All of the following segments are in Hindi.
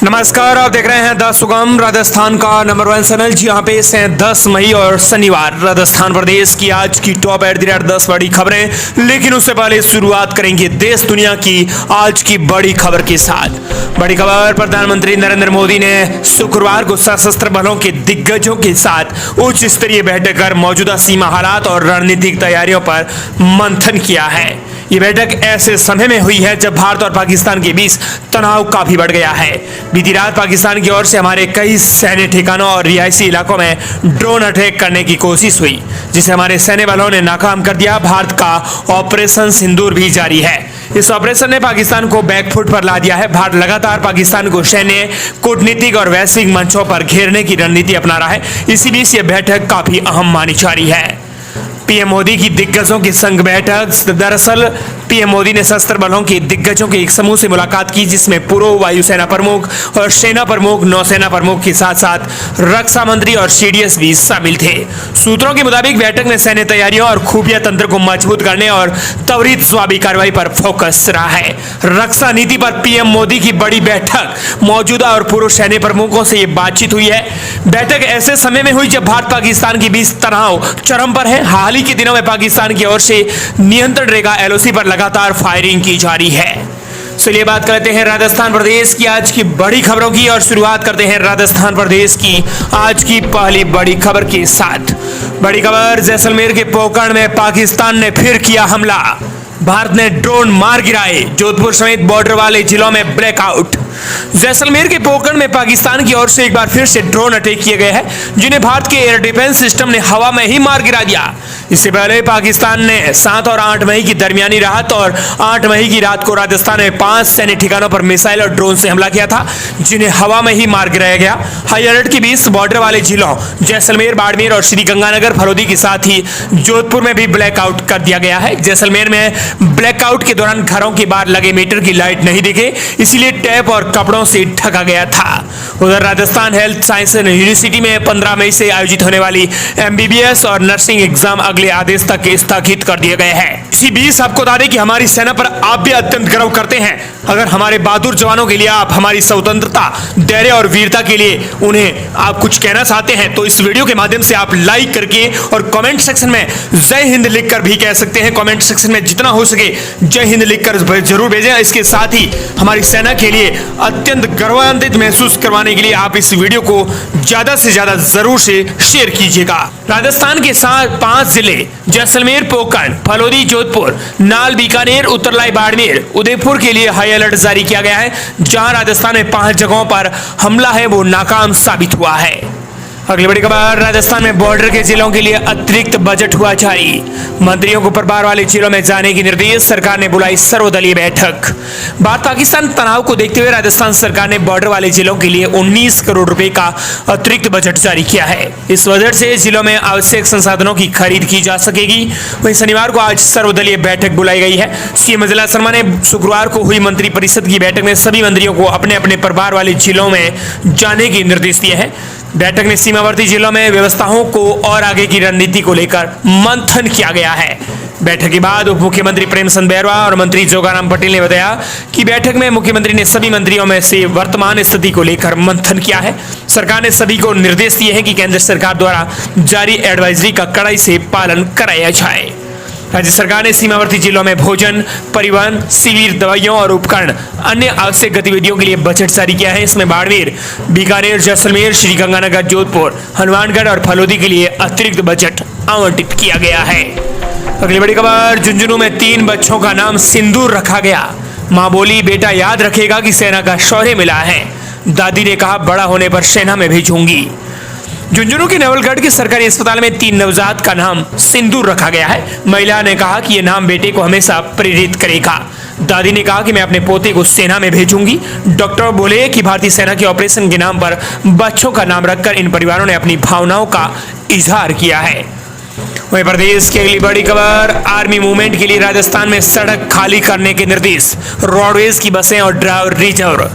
नमस्कार, आप देख रहे हैं द सुगम राजस्थान का नंबर 1 चैनल। जी यहाँ पे इस 10 मई और शनिवार राजस्थान प्रदेश की आज की टॉप एट द रेट 10 बड़ी खबरें। लेकिन उससे पहले शुरुआत करेंगे देश दुनिया की आज की बड़ी खबर के साथ। बड़ी खबर, प्रधानमंत्री नरेंद्र मोदी ने शुक्रवार को सशस्त्र बलों के दिग्गजों के साथ उच्च स्तरीय बैठक कर मौजूदा सीमा हालात और रणनीतिक तैयारियों पर मंथन किया है। ये बैठक ऐसे समय में हुई है जब भारत और पाकिस्तान के बीच तनाव काफी बढ़ गया है। बीती रात पाकिस्तान की ओर से हमारे कई सैन्य ठिकानों और रिहायशी इलाकों में ड्रोन अटैक करने की कोशिश हुई, जिसे हमारे सैन्य बलों ने नाकाम कर दिया। भारत का ऑपरेशन सिंदूर भी जारी है। इस ऑपरेशन ने पाकिस्तान को बैकफुट पर ला दिया है। भारत लगातार पाकिस्तान को सैन्य, कूटनीतिक और वैश्विक मंचों पर घेरने की रणनीति अपना रहा है। इसी बीच यह बैठक काफी अहम मानी जा रही है। पीएम मोदी की दिग्गजों की संघ बैठक। दरअसल पीएम मोदी ने सशस्त्र बलों के दिग्गजों के एक समूह से मुलाकात की, जिसमें पूर्व वायुसेना प्रमुख और सेना प्रमुख, नौसेना प्रमुख के साथ साथ रक्षा मंत्री और सीडीएस भी शामिल थे। सूत्रों के मुताबिक बैठक में सैन्य तैयारियों और खुफिया तंत्र को मजबूत करने और त्वरित जवाबी कार्रवाई पर फोकस रहा है। रक्षा नीति पर पीएम मोदी की बड़ी बैठक। मौजूदा और पूर्व सैन्य प्रमुखों से यह बातचीत हुई है। बैठक ऐसे समय में हुई जब भारत पाकिस्तान के बीच तनाव चरम पर है। हाल ही के दिनों में पाकिस्तान की ओर से नियंत्रण रेखा एलओसी पर लगातार फायरिंग की जा रही है। चलिए बात करते हैं राजस्थान प्रदेश की आज की बड़ी खबरों की और शुरुआत करते हैं राजस्थान प्रदेश की आज की पहली बड़ी खबर के साथ। बड़ी खबर, जैसलमेर के पोकरण में पाकिस्तान ने फिर किया हमला। भारत ने ड्रोन मार गिराए। जोधपुर समेत बॉर्डर वाले जिलों में ब्लैकआउट। जैसलमेर के पोकरण में पाकिस्तान की ओर से एक बार फिर से ड्रोन अटैक किए गए हैं, जिन्हें भारत के एयर डिफेंस सिस्टम ने हवा में ही मार गिरा दिया। इससे पहले पाकिस्तान ने 7 और 8 मई की दरमियानी रात और 8 मई की रात को राजस्थान में 5 सैन्य ठिकानों पर मिसाइल और ड्रोन से हमला किया था, जिन्हें हवा में ही मार गिराया गया। हाई अलर्ट के बीच बॉर्डर वाले जिलों जैसलमेर, बाड़मेर और श्रीगंगानगर, फलोदी के साथ ही जोधपुर में भी ब्लैकआउट कर दिया गया है। जैसलमेर में ब्लैकआउट के दौरान घरों के बाहर लगे मीटर की लाइट नहीं दिखे, इसलिए टैप और कपड़ों से ढका गया था। उधर राजस्थान हेल्थ साइंस यूनिवर्सिटी में 15 मई से आयोजित होने वाली एमबीबीएस और नर्सिंग एग्जाम अगले आदेश तक स्थगित कर दिए गए हैं। इसी बीच आपको बता दें कि हमारी सेना पर आप भी अत्यंत गर्व करते हैं। अगर हमारे बहादुर जवानों के लिए आप हमारी स्वतंत्रता, धैर्य और वीरता के लिए उन्हें आप कुछ कहना चाहते हैं तो इस वीडियो के माध्यम से आप लाइक करके और कमेंट सेक्शन में जय हिंद लिखकर भी कह सकते हैं। कमेंट सेक्शन में जितना हो सके जय हिंद लिखकर जरूर भेजें। इसके साथ ही हमारी सेना के लिए अत्यंत गौरवान्वित महसूस करवाने के लिए आप इस वीडियो को ज्यादा से ज्यादा जरूर से शेयर कीजिएगा। राजस्थान के साथ 5 जिले जैसलमेर, पोकरण, फलोदी, जोधपुर, नाल, बीकानेर, उत्तरलाई, बाड़मेर, उदयपुर के लिए हाई अलर्ट जारी किया गया है। जहां राजस्थान में 5 जगहों पर हमला है वो नाकाम साबित हुआ है। अगली बड़ी खबर, राजस्थान में बॉर्डर के जिलों के लिए अतिरिक्त बजट हुआ जारी। मंत्रियों को प्रभार वाले जिलों में जाने की निर्देश। सरकार ने बुलाई सर्वदलीय बैठक। भारत पाकिस्तान तनाव को देखते हुए राजस्थान सरकार ने बॉर्डर वाले जिलों के लिए 19 करोड़ रुपए का अतिरिक्त बजट जारी किया है। इस बजट से जिलों में आवश्यक संसाधनों की खरीद की जा सकेगी। वहीं शनिवार को आज सर्वदलीय बैठक बुलाई गई है। सीएम अजला शर्मा ने शुक्रवार को हुई मंत्रिपरिषद की बैठक में सभी मंत्रियों को अपने अपने प्रभार वाले जिलों में जाने के निर्देश दिए हैं। बैठक में सीमावर्ती जिलों में व्यवस्थाओं को और आगे की रणनीति को लेकर मंथन किया गया है। बैठक के बाद उप मुख्यमंत्री प्रेमचंद बैरवा और मंत्री जोगाराम पटेल ने बताया कि बैठक में मुख्यमंत्री ने सभी मंत्रियों में से वर्तमान स्थिति को लेकर मंथन किया है। सरकार ने सभी को निर्देश दिए हैं कि केंद्र सरकार द्वारा जारी एडवाइजरी का कड़ाई से पालन कराया जाए। राज्य सरकार ने सीमावर्ती जिलों में भोजन, परिवहन, शिविर, दवाइयों और उपकरण, अन्य आवश्यक गतिविधियों के लिए बजट जारी किया है। इसमें बाड़मेर, बीकानेर, जैसलमेर, श्रीगंगानगर, जोधपुर, हनुमानगढ़ और फलोदी के लिए अतिरिक्त बजट आवंटित किया गया है। अगली बड़ी खबर, झुंझुनू में 3 बच्चों का नाम सिंदूर रखा गया। मां बोली, बेटा याद रखेगा कि सेना का शौर्य मिला है। दादी ने कहा, बड़ा होने पर सेना में भेजूंगी। झुंझुनू के नवलगढ़ के सरकारी अस्पताल में 3 नवजात का नाम सिंदूर रखा गया है। महिला ने कहा कि यह नाम बेटे को हमेशा प्रेरित करेगा। दादी ने कहा कि मैं अपने पोते को सेना में भेजूंगी। डॉक्टर बोले कि भारतीय सेना के ऑपरेशन के नाम पर बच्चों का नाम रखकर इन परिवारों ने अपनी भावनाओं का इजहार किया है। वहीं प्रदेश की अगली बड़ी खबर, आर्मी मूवमेंट के लिए राजस्थान में सड़क खाली करने के निर्देश। रोडवेज की बसें और ड्राइवर रिजर्व।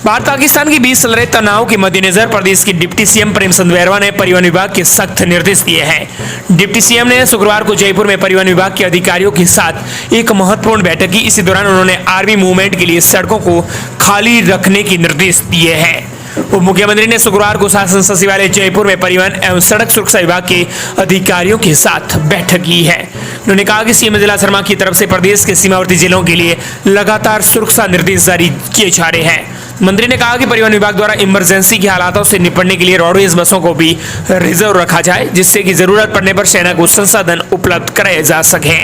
भारत पाकिस्तान के बीच चल रहे तनाव के मद्देनजर प्रदेश के डिप्टी सीएम प्रेमचंद बैरवा ने परिवहन विभाग के सख्त निर्देश दिए हैं। डिप्टी सीएम ने शुक्रवार को जयपुर में परिवहन विभाग के अधिकारियों के साथ एक महत्वपूर्ण बैठक की। इसी दौरान उन्होंने आर्मी मूवमेंट के लिए सड़कों को खाली रखने के निर्देश दिए हैं। उप मुख्यमंत्री ने शुक्रवार को शासन सचिवालय जयपुर में परिवहन एवं सड़क सुरक्षा विभाग के अधिकारियों के साथ बैठक की है। उन्होंने कहा कि सीएम जिला शर्मा की तरफ से प्रदेश के सीमावर्ती जिलों के लिए लगातार सुरक्षा निर्देश जारी किए जा रहे हैं। मंत्री ने कहा कि परिवहन विभाग द्वारा इमरजेंसी के हालातों से निपटने के लिए रोडवेज बसों को भी रिजर्व रखा जाए, जिससे कि जरूरत पड़ने पर सेना को संसाधन उपलब्ध कराए जा सके।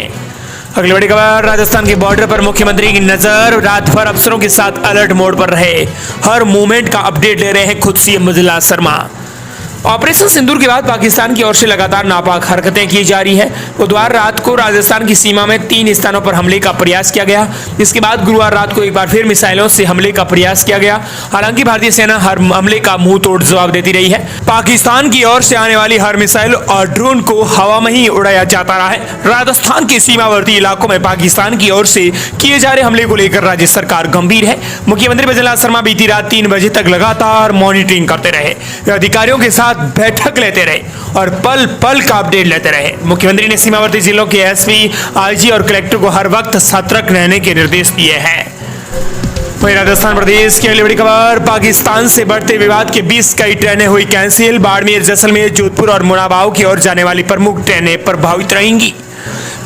अगली बड़ी खबर, राजस्थान के बॉर्डर पर मुख्यमंत्री की नजर, रात भर अफसरों के साथ अलर्ट मोड पर रहे, हर मूवमेंट का अपडेट ले रहे हैं खुद सीएम जिला शर्मा। ऑपरेशन सिंदूर के बाद पाकिस्तान की ओर से लगातार नापाक हरकतें की जा रही है। बुधवार रात को राजस्थान की सीमा में 3 स्थानों पर हमले का प्रयास किया गया। इसके बाद गुरुवार रात को एक बार फिर मिसाइलों से हमले का प्रयास किया गया। हालांकि भारतीय सेना हर हमले का मुंह तोड़ जवाब देती रही है। पाकिस्तान की ओर से आने वाली हर मिसाइल और ड्रोन को हवा में ही उड़ाया जाता रहा है। राजस्थान के सीमावर्ती इलाकों में पाकिस्तान की ओर से किए जा रहे हमले को लेकर राज्य सरकार गंभीर है। मुख्यमंत्री प्रेमचंद शर्मा बीती रात 3 बजे तक लगातार मॉनिटरिंग करते रहे, अधिकारियों के साथ बैठक लेते रहे और पल पल का अपडेट लेते रहे। मुख्यमंत्री ने सीमावर्ती जिलों के एसपी, आईजी और कलेक्टर को हर वक्त सतर्क रहने के निर्देश दिए हैं। वहीं राजस्थान प्रदेश की अगली बड़ी खबर, पाकिस्तान से बढ़ते विवाद के बीच कई ट्रेनें हुई कैंसिल। बाड़मेर, जैसलमेर, जोधपुर और मुनाबाव की ओर जाने वाली प्रमुख ट्रेनें प्रभावित रहेंगी।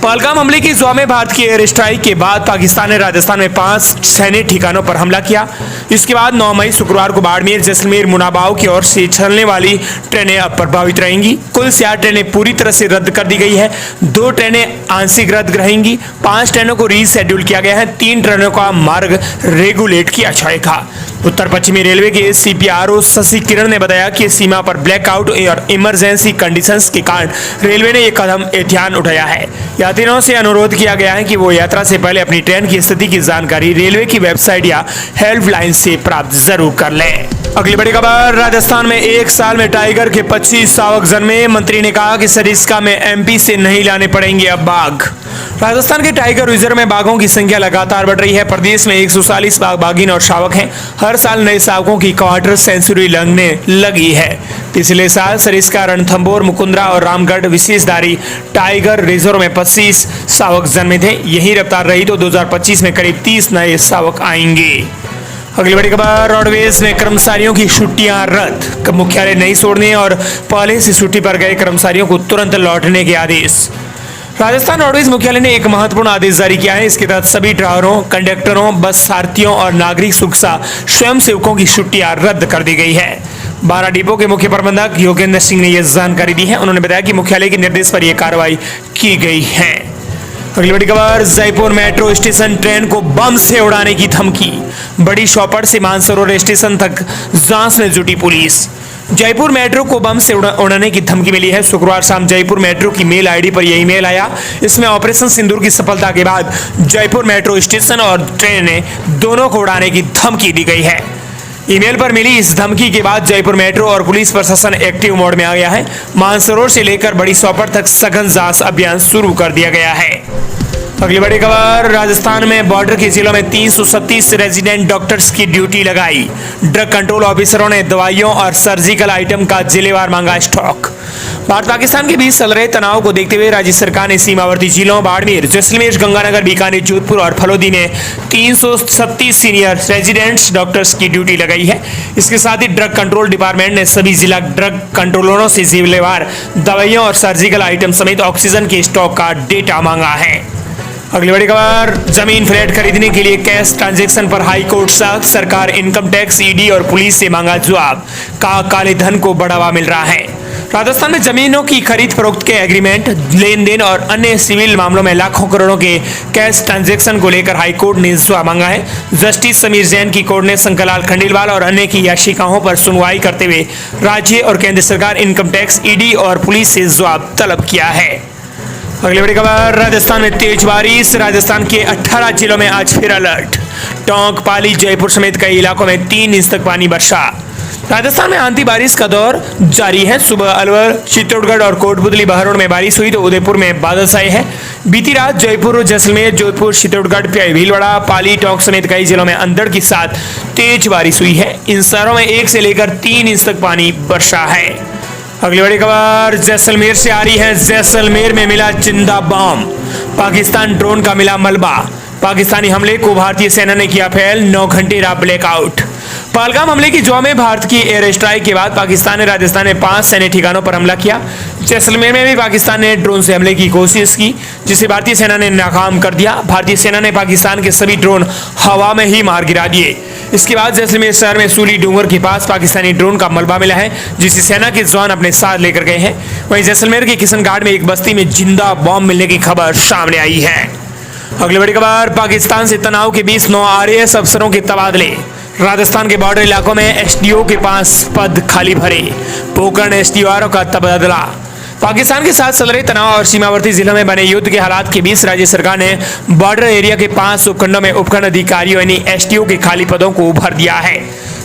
पहलगाम हमले की जवाब में भारत की एयर स्ट्राइक के बाद पाकिस्तान ने राजस्थान में 5 सैन्य ठिकानों पर हमला किया। इसके बाद 9 मई शुक्रवार को बाड़मेर, जैसलमेर, मुनाबाव की ओर से चलने वाली ट्रेनें अब प्रभावित रहेंगी। कुल 4 ट्रेनें पूरी तरह से रद्द कर दी गई है, 2 ट्रेनें आंशिक रद्द रहेंगी, 5 ट्रेनों को रीशेड्यूल किया गया है, 3 ट्रेनों का मार्ग रेगुलेट किया जाएगा। उत्तर पश्चिमी रेलवे के सीपीआरओ शशि किरण ने बताया कि सीमा पर ब्लैकआउट और इमरजेंसी कंडीशंस के कारण रेलवे ने एक कदम एहतियात उठाया है। यात्रियों से अनुरोध किया गया है कि वो यात्रा से पहले अपनी ट्रेन की स्थिति की जानकारी रेलवे की वेबसाइट या हेल्पलाइन से प्राप्त जरूर कर लें। अगली बड़ी खबर, राजस्थान में 1 साल में टाइगर के 25 शावक जन्मे। मंत्री ने कहा कि सरिस्का में एमपी से नहीं लाने पड़ेंगे अब बाघ। राजस्थान के टाइगर रिजर्व में बाघों की संख्या लगातार बढ़ रही है। प्रदेश में 140 बाघ, बाघिन और शावक हैं। हर साल नए शावकों की क्वार्टर सेंचुरी लगने लगी है। पिछले साल सरिस्का, रणथंभौर, मुकुंदरा और रामगढ़ विशेषधारी टाइगर रिजर्व में 25 शावक जन्मे थे। यही रफ्तार रही तो 2025 में करीब 30 नए शावक आएंगे। अगली बड़ी खबर, रोडवेज में कर्मचारियों की छुट्टियां रद्द, मुख्यालय नहीं छोड़ने और पहले से छुट्टी पर गए कर्मचारियों को तुरंत लौटने के आदेश। राजस्थान रोडवेज मुख्यालय ने एक महत्वपूर्ण आदेश जारी किया है। इसके तहत सभी ड्राइवरों, कंडक्टरों, बस सारथियों और नागरिक सुरक्षा स्वयंसेवकों की छुट्टियां रद्द कर दी गई है। 12 डिपो के मुख्य प्रबंधक योगेंद्र सिंह ने यह जानकारी दी है। उन्होंने बताया कि मुख्यालय के निर्देश पर यह कार्रवाई की गई है। अगली बड़ी खबर, जयपुर मेट्रो स्टेशन ट्रेन को बम से उड़ाने की धमकी। बड़ी शॉपर से मानसरोवर स्टेशन तक जांच में जुटी पुलिस। जयपुर मेट्रो को बम से उड़ाने की धमकी मिली है। शुक्रवार शाम जयपुर मेट्रो की मेल आईडी पर यह ईमेल आया। इसमें ऑपरेशन सिंदूर की सफलता के बाद जयपुर मेट्रो स्टेशन और ट्रेनें दोनों को उड़ाने की धमकी दी गई है। ईमेल पर मिली इस धमकी के बाद जयपुर मेट्रो और पुलिस प्रशासन एक्टिव मोड में आ गया है। मानसरोवर से लेकर बड़ी शॉपर तक सघन जांच अभियान शुरू कर दिया गया है। अगली बड़ी खबर, राजस्थान में बॉर्डर के जिलों में 337 रेजिडेंट डॉक्टर्स की ड्यूटी लगाई। ड्रग कंट्रोल ऑफिसरों ने दवाइयों और सर्जिकल आइटम का जिलेवार मांगा स्टॉक। भारत पाकिस्तान के बीच चल रहे तनाव को देखते हुए राज्य सरकार ने सीमावर्ती जिलों बाड़मेर, जैसलमेर, गंगानगर, बीकानेर, जोधपुर और फलोदी में 337 सीनियर रेजिडेंट्स डॉक्टर्स की ड्यूटी लगाई है। इसके साथ ही ड्रग कंट्रोल डिपार्टमेंट ने सभी जिला ड्रग कंट्रोलरों से जिलेवार दवाइयों और सर्जिकल आइटम समेत ऑक्सीजन के स्टॉक का डेटा मांगा है। अगली बड़ी खबर, जमीन फ्लैट खरीदने के लिए कैश ट्रांजैक्शन पर हाई कोर्ट सख्त। सरकार इनकम टैक्स, ईडी और पुलिस से मांगा जवाब। कहा काले धन को बढ़ावा मिल रहा है। राजस्थान में जमीनों की खरीद फरोख्त के एग्रीमेंट, लेन देन और अन्य सिविल मामलों में लाखों करोड़ों के कैश ट्रांजैक्शन को लेकर हाई कोर्ट ने जवाब मांगा है। जस्टिस समीर जैन की कोर्ट ने शंकरलाल खंडेलवाल और अन्य की याचिकाओं पर सुनवाई करते हुए राज्य और केंद्र सरकार, इनकम टैक्स, ईडी और पुलिस से जवाब तलब किया है। अगली बड़ी खबर, राजस्थान में तेज बारिश। राजस्थान के 18 जिलों में आज फिर अलर्ट। टोंक, पाली, जयपुर समेत कई इलाकों में 3 इंच तक पानी बरसा। राजस्थान में आंधी बारिश का दौर जारी है। सुबह अलवर, चित्तौड़गढ़ और कोटपुतली, बहरोड में बारिश हुई तो उदयपुर में बादल छाए हैं। बीती रात जयपुर, जैसलमेर, जोधपुर, चित्तौड़गढ़, भीलवाड़ा, पाली, टोंक समेत कई जिलों में अंधड़ के साथ तेज बारिश हुई है। इन शहरों में 1 से लेकर 3 इंच तक पानी बरसा है। अगली बड़ी खबर जैसलमेर से आ रही है। जैसलमेर में मिला जिंदा बम, पाकिस्तान ड्रोन का मिला मलबा। पाकिस्तानी हमले को भारतीय सेना ने किया फेल, 9 घंटे रहा ब्लैकआउट। पहलगाम हमले की जौ में भारत की एयर स्ट्राइक के बाद पाकिस्तान ने राजस्थान में 5 सैन्य ठिकानों पर हमला किया। जैसलमेर में भी पाकिस्तान ने ड्रोन से हमले की कोशिश की, जिसे भारतीय सेना ने नाकाम कर दिया। भारतीय सेना ने पाकिस्तान के सभी ड्रोन हवा में ही मार गिरा दिए। इसके बाद जैसलमेर शहर में सूली डूंगर के पास पाकिस्तानी ड्रोन का मलबा मिला है, जिसे सेना के जवान अपने साथ लेकर गए हैं। वहीं जैसलमेर के किशन घाट में एक बस्ती में जिंदा बॉम्ब मिलने की खबर सामने आई है। अगली बड़ी खबर पाकिस्तान से तनाव के बीच 9 आरएएस अफसरों के तबादले। राजस्थान के बॉर्डर इलाकों में एसडीओ के 5 पद खाली भरे, पोकरण एसडीओआरओ का तबादला। पाकिस्तान के साथ चल रहे तनाव और सीमावर्ती जिलों में बने युद्ध के हालात के बीच राज्य सरकार ने बॉर्डर एरिया के 5 उपखंडों में उपखंड अधिकारियों यानी एसडीओ के खाली पदों को भर दिया है।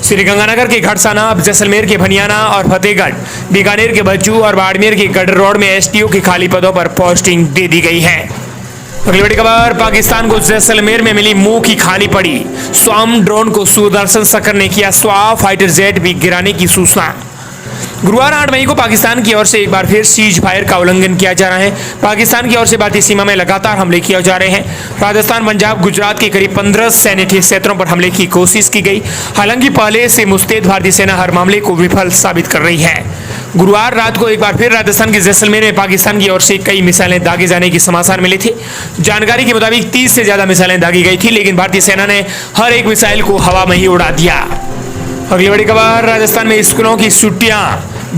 श्रीगंगानगर के घटसाना, जैसलमेर के भनियाना और फतेहगढ़, बीकानेर के बज्जू और बाड़मेर के गडर रोड में एसडीओ के खाली पदों पर पोस्टिंग दे दी गई है। अगली बड़ी खबर पाकिस्तान को जैसलमेर में मिली मुंह की खानी पड़ी। स्वाम ड्रोन को सुदर्शन सक्र ने किया स्वाहा, फाइटर जेट भी गिराने की सूचना। गुरुवार 8 मई को पाकिस्तान की ओर से एक बार फिर सीज फायर का उल्लंघन किया जा रहा है। पाकिस्तान की ओर से भारतीय सीमा में लगातार हमले किए जा रहे हैं। राजस्थान, पंजाब, गुजरात के करीब 15 सैन्य क्षेत्रों पर हमले की कोशिश की गई। हालांकि पहले से मुस्तैद भारतीय सेना हर मामले को विफल साबित कर रही है। गुरुवार रात को एक बार फिर राजस्थान के जैसलमेर में पाकिस्तान की ओर से कई मिसाइलें दागे जाने की समाचार मिले थे। जानकारी के मुताबिक 30 से ज्यादा मिसाइलें दागी गई थी, लेकिन भारतीय सेना ने हर एक मिसाइल को हवा में ही उड़ा दिया। अगली बड़ी खबर राजस्थान में स्कूलों की छुट्टियां।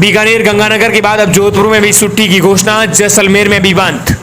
बीकानेर, गंगानगर के बाद अब जोधपुर में भी छुट्टी की घोषणा, जैसलमेर में भी बंद।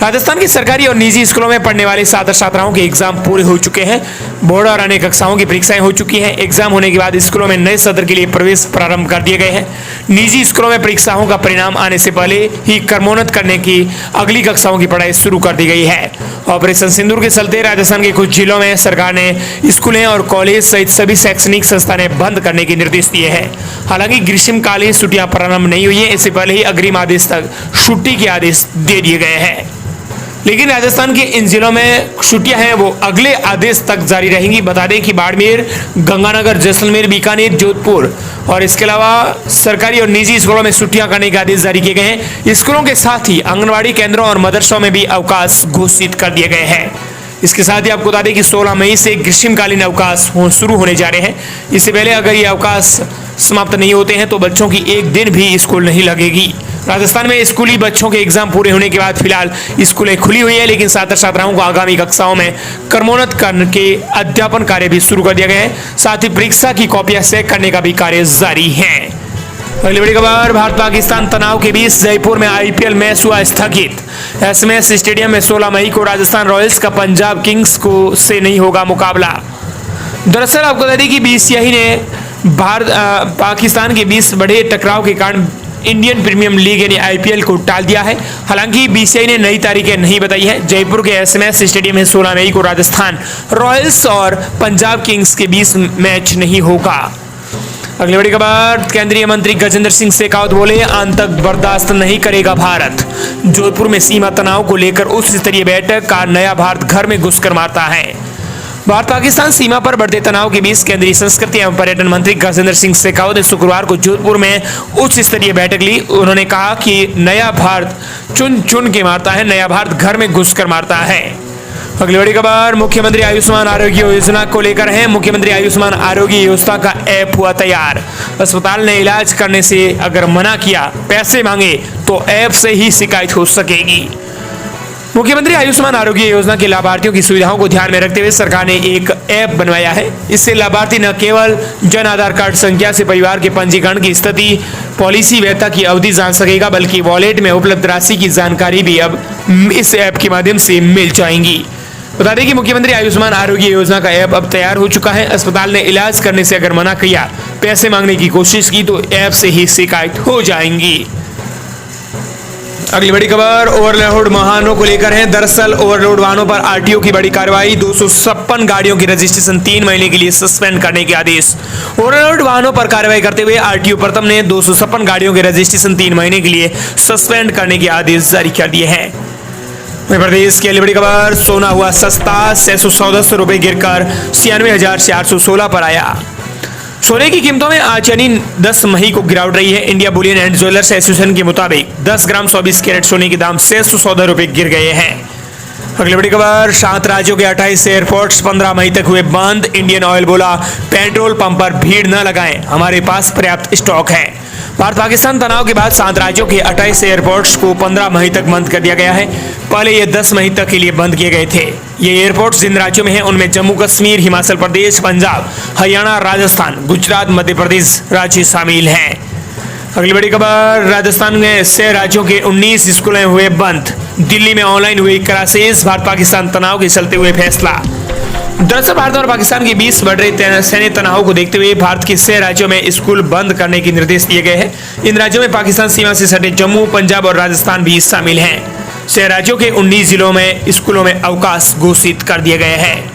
राजस्थान की सरकारी और निजी स्कूलों में पढ़ने वाले छात्र छात्राओं के एग्जाम पूरे हो चुके हैं। बोर्ड और अन्य कक्षाओं की परीक्षाएं हो चुकी हैं। एग्जाम होने के बाद स्कूलों में नए सत्र के लिए प्रवेश प्रारंभ कर दिए गए हैं। निजी स्कूलों में परीक्षाओं का परिणाम आने से पहले ही क्रमोन्नत करने की अगली कक्षाओं की पढ़ाई शुरू कर दी गई है। ऑपरेशन सिंदूर के चलते राजस्थान के कुछ जिलों में सरकार ने स्कूलें और कॉलेज सहित सभी शैक्षणिक संस्थानें बंद करने के निर्देश दिए हैं। हालांकि ग्रीष्मकालीन छुट्टियां प्रारंभ नहीं हुई है, इससे पहले ही अग्रिम आदेश तक छुट्टी के आदेश दे दिए गए हैं। लेकिन राजस्थान के इन जिलों में छुट्टियां हैं वो अगले आदेश तक जारी रहेंगी। बता दें कि बाड़मेर, गंगानगर, जैसलमेर, बीकानेर, जोधपुर और इसके अलावा सरकारी और निजी स्कूलों में छुट्टियां करने के आदेश जारी किए गए हैं। स्कूलों के साथ ही आंगनबाड़ी केंद्रों और मदरसों में भी अवकाश घोषित कर दिए गए हैं। इसके साथ ही आपको बता दें कि 16 मई से ग्रीष्मकालीन अवकाश शुरू होने जा रहे हैं। इससे पहले अगर ये अवकाश समाप्त नहीं होते हैं तो बच्चों की एक दिन भी स्कूल नहीं लगेगी। राजस्थान में स्कूली बच्चों के एग्जाम पूरे होने के बाद फिलहाल स्कूलें खुली हुई है, लेकिन छात्र छात्राओं को आगामी कक्षाओं में क्रमोन्नत करके अध्यापन कार्य भी शुरू कर दिया गया है। साथ ही परीक्षा की कॉपियां चेक करने का भी कार्य जारी है। अगली बड़ी खबर भारत पाकिस्तान तनाव के बीच जयपुर में आईपीएल मैच हुआ स्थगित। एसएमएस स्टेडियम में 16 मई को राजस्थान रॉयल्स का पंजाब किंग्स को से नहीं होगा मुकाबला। दरअसल आपको बता दें कि बीसीसीआई ने पाकिस्तान के बीच बढ़े टकराव के कारण इंडियन प्रीमियर लीग यानी आईपीएल को टाल दिया है। हालांकि बीसीसीआई ने नई तारीखें नहीं बताई है। जयपुर के एसएमएस स्टेडियम में 16 मई को राजस्थान रॉयल्स और पंजाब किंग्स के बीच मैच नहीं होगा। अगली बड़ी खबर केंद्रीय मंत्री गजेंद्र सिंह शेखावत बोले आतंक बर्दाश्त नहीं करेगा भारत। जोधपुर में सीमा तनाव को लेकर उच्च स्तरीय बैठक का नया भारत घर में घुसकर मारता है। भारत पाकिस्तान सीमा पर बढ़ते तनाव के बीच केंद्रीय संस्कृति एवं पर्यटन मंत्री गजेंद्र सिंह शेखावत ने शुक्रवार को जोधपुर में उच्च स्तरीय बैठक ली। उन्होंने कहा कि नया भारत चुन चुन के मारता है, नया भारत घर में घुसकर मारता है। अगली बड़ी खबर मुख्यमंत्री आयुष्मान आरोग्य योजना को लेकर है। मुख्यमंत्री आयुष्मान आरोग्य योजना का ऐप हुआ तैयार। अस्पताल ने इलाज करने से अगर मना किया, पैसे मांगे तो ऐप से ही शिकायत हो सकेगी। मुख्यमंत्री आयुष्मान आरोग्य योजना के लाभार्थियों की सुविधाओं को ध्यान में रखते हुए सरकार ने एक ऐप बनवाया है। इससे लाभार्थी न केवल जन आधार कार्ड संख्या से परिवार के पंजीकरण की स्थिति, पॉलिसी वैधता की अवधि जान सकेगा, बल्कि वॉलेट में उपलब्ध राशि की जानकारी भी अब इस ऐप के माध्यम से मिल जाएंगी। बता दें कि मुख्यमंत्री आयुष्मान आरोग्य योजना का ऐप अब तैयार हो चुका है। अस्पताल ने इलाज करने से अगर मना किया, पैसे मांगने की कोशिश की तो ऐप से ही शिकायत हो जाएंगी। अगली बड़ी खबर ओवरलोड वाहनों को लेकर है। दरअसल ओवरलोड वाहनों पर आरटीओ की बड़ी कार्रवाई, 256 गाड़ियों की रजिस्ट्रेशन 3 महीने के लिए सस्पेंड करने के आदेश। ओवरलोड वाहनों पर कार्रवाई करते हुए आरटीओ प्रथम ने 256 गाड़ियों के रजिस्ट्रेशन 3 महीने के लिए सस्पेंड करने के आदेश जारी कर दिए हैं। मध्य प्रदेश की अगली बड़ी खबर, सोना हुआ सस्ता, 614 रुपए गिरकर 96,416 पर आया। सोने की कीमतों में आज यानी 10 मई को गिरावट रही है। India Boolean and jewellers association के मुताबिक 10 ग्राम 24 कैरेट सोने के दाम 614 रुपए गिर गए हैं। अगली बड़ी खबर, 7 राज्यों के 28 एयरपोर्ट्स 15 मई तक हुए बंद। इंडियन ऑयल बोला पेट्रोल पंप पर भीड़ न लगाएं, हमारे पास पर्याप्त स्टॉक है। भारत पाकिस्तान तनाव के बाद 7 राज्यों के 28 एयरपोर्ट्स को 15 मई तक बंद कर दिया गया है। पहले ये 10 मई तक के लिए बंद किए गए थे। ये एयरपोर्ट्स जिन राज्यों में हैं उनमें जम्मू कश्मीर, हिमाचल प्रदेश, पंजाब, हरियाणा, राजस्थान, गुजरात, मध्य प्रदेश राज्य शामिल हैं। अगली बड़ी खबर, राजस्थान में 6 राज्यों के 19 स्कूलें हुए बंद। दिल्ली में ऑनलाइन हुई क्लासेस, भारत पाकिस्तान तनाव के चलते हुए फैसला। दरअसल भारत और पाकिस्तान के बीच बढ़ रहे सैन्य तनाव को देखते हुए भारत के 6 राज्यों में स्कूल बंद करने के निर्देश दिए गए हैं। इन राज्यों में पाकिस्तान सीमा से सटे जम्मू, पंजाब और राजस्थान भी शामिल हैं। 6 राज्यों के 19 जिलों में स्कूलों में अवकाश घोषित कर दिए गए हैं।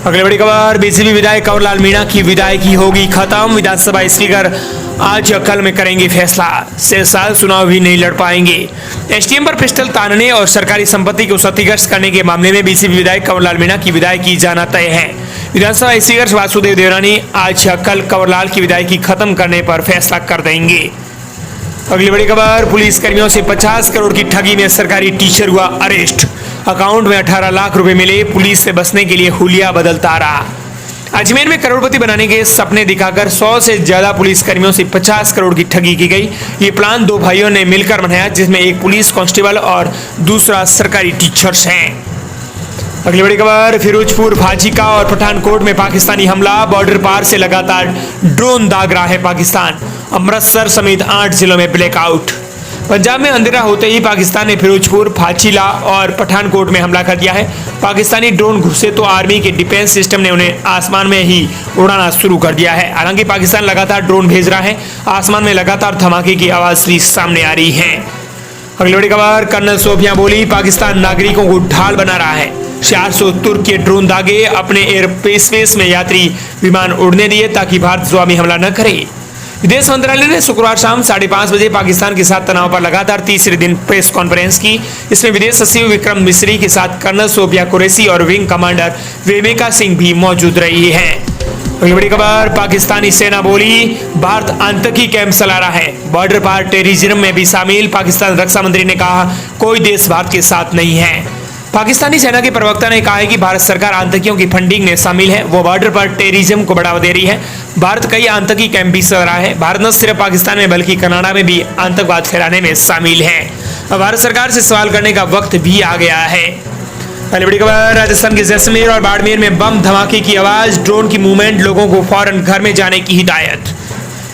अगली बड़ी खबर, बीजेपी विधायक कंवरलाल मीणा की विदायगी होगी खत्म। विधानसभा स्पीकर आज या कल में करेंगे फैसला, 6 साल चुनाव भी नहीं लड़ पाएंगे। एसटीएम पर पिस्टल तानने और सरकारी संपत्ति को क्षतिग्रस्त करने के मामले में बीजेपी विधायक कंवरलाल मीणा की विदायगी जाना तय है। विधानसभा स्पीकर वासुदेव देवनानी आज या कल कंवरलाल की विदायगी खत्म करने पर फैसला कर देंगे। अगली बड़ी खबर, पुलिस कर्मियों से 50 करोड़ की ठगी में सरकारी टीचर हुआ अरेस्ट। अकाउंट में 18 लाख रुपए मिले, पुलिस से बचने के लिए हुलिया बदलता रहा। अजमेर में करोड़पति बनाने के सपने दिखाकर 100 से ज्यादा पुलिस कर्मियों से 50 करोड़ की ठगी की गई। ये प्लान 2 भाइयों ने मिलकर बनाया, जिसमें एक पुलिस कांस्टेबल और दूसरा सरकारी टीचर्स हैं। अगली बड़ी खबर, फिरोजपुर, फाजिका और पठानकोट में पाकिस्तानी हमला, बॉर्डर पार से लगातार ड्रोन दाग रहा है पाकिस्तान। अमृतसर समेत 8 जिलों में ब्लैकआउट। पंजाब में अंधेरा होते ही पाकिस्तान ने फिरोजपुर, फाजिला और पठानकोट में हमला कर दिया है। पाकिस्तानी ड्रोन घुसे तो आर्मी के डिफेंस सिस्टम ने उन्हें आसमान में ही उड़ाना शुरू कर दिया है। हालांकि पाकिस्तान लगातार ड्रोन भेज रहा है, आसमान में लगातार धमाके की आवाज भी सामने आ रही है। अगली बड़ी खबर, कर्नल सोफिया बोली पाकिस्तान नागरिकों को ढाल बना रहा है। 400 तुर्क के ड्रोन दागे, अपने एयरस्पेस में यात्री विमान उड़ने दिए ताकि भारत जवाबी हमला न करे। विदेश मंत्रालय ने शुक्रवार शाम 5:30 बजे पाकिस्तान के साथ तनाव पर लगातार तीसरे दिन प्रेस कॉन्फ्रेंस की। इसमें विदेश सचिव विक्रम मिस्री के साथ कर्नल सोफिया कुरैशी और विंग कमांडर वेमेका सिंह भी मौजूद रही हैं। अगली बड़ी खबर, पाकिस्तानी सेना बोली भारत आतंकी कैंप चला रहा है, बॉर्डर पार टेररिज्म में भी शामिल। पाकिस्तान रक्षा मंत्री ने कहा कोई देश भारत के साथ नहीं है। पाकिस्तानी सेना के प्रवक्ता ने कहा है कि भारत सरकार आतंकियों की फंडिंग में शामिल है, वो बॉर्डर पर टेररिज्म को बढ़ावा दे रही है। भारत कई आतंकी कैंप भी चला रहा है। भारत न सिर्फ पाकिस्तान में बल्कि कनाडा में भी आतंकवाद फैलाने में शामिल है। अब भारत सरकार से सवाल करने का वक्त भी आ गया है। पहली बड़ी खबर, राजस्थान के जैसलमेर और बाड़मेर में बम धमाके की आवाज, ड्रोन की मूवमेंट, लोगों को फौरन घर में जाने की हिदायत।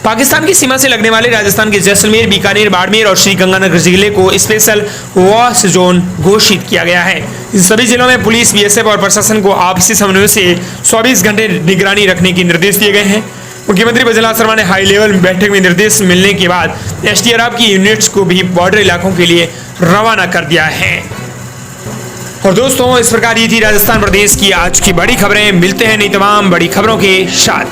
पाकिस्तान की सीमा से लगने वाले राजस्थान के जैसलमेर, बीकानेर, बाड़मेर और श्रीगंगानगर जिले को स्पेशल वॉच जोन घोषित किया गया है। इन सभी जिलों में पुलिस, बीएसएफ और प्रशासन को आपसी समन्वय से 24 घंटे निगरानी रखने के निर्देश दिए गए हैं। मुख्यमंत्री भजनलाल शर्मा ने हाई लेवल बैठक में निर्देश मिलने के बाद एसटीआरएफ की यूनिट्स को भी बॉर्डर इलाकों के लिए रवाना कर दिया है। और दोस्तों, इस प्रकार ये थी राजस्थान प्रदेश की आज की बड़ी खबरें। मिलते हैं नई तमाम बड़ी खबरों के साथ।